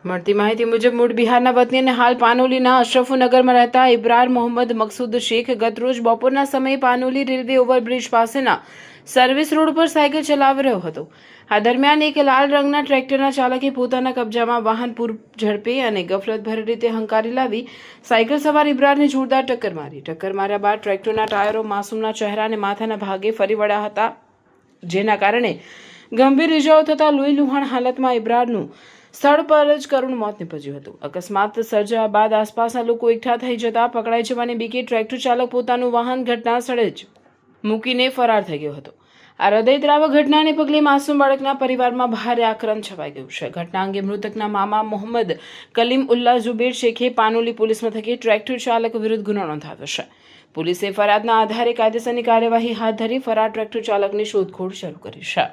મળતી માહિતી મુજબ મૂળ બિહારના વતની અને હાલ પાનોલીના અશરફનગરમાં રહેતા ઇબ્રાર મોહમ્મદ મકસૂદ શેખ ગતરોજ બપોરના સમયે પાનોલી રેલવે ઓવરબ્રિજ પાસેના સર્વિસ રોડ પર સાયકલ ચલાવી રહ્યો હતો. આ દરમિયાન એક લાલ રંગના ટ્રેક્ટરના ચાલકે પોતાના કબજામાં વાહન પૂર ઝડપે અને ગફલતભરી રીતે હંકારી લાવી સાયકલ સવાર ઇબ્રારને જોરદાર ટક્કર મારી. ટક્કર માર્યા બાદ ટ્રેક્ટરના ટાયરો માસૂમના ચહેરા અને માથાના ભાગે ફરી વળ્યા હતા, જેના કારણે ગંભીર ઇજાઓ થતા લોહીલુહાણ હાલતમાં ઇબ્રારનું સ્થળ પર જ કરુણ મોત નીપજ્યું હતું. અકસ્માત સર્જાયા બાદ આસપાસના લોકો એકઠા થઈ જતા પકડાઈ જવાની બીકે ટ્રેક્ટર ચાલક પોતાનું વાહન ઘટના સ્થળે જ મૂકીને ફરાર થઈ ગયો હતો. આ હૃદયદ્રાવક ઘટનાને પગલે માસૂમ બાળકના પરિવારમાં ભારે આક્રમ છવાઈ ગયું છે. ઘટના અંગે મૃતકના મામા મોહમ્મદ કલીમ ઉલ્લા ઝુબેર શેખે પાનોલી પોલીસ મથકે ટ્રેક્ટર ચાલક વિરુદ્ધ ગુનો નોંધાવ્યો છે. પોલીસે ફરિયાદના આધારે કાયદેસરની કાર્યવાહી હાથ ધરી ફરાર ટ્રેક્ટર ચાલકની શોધખોળ શરૂ કરી છે.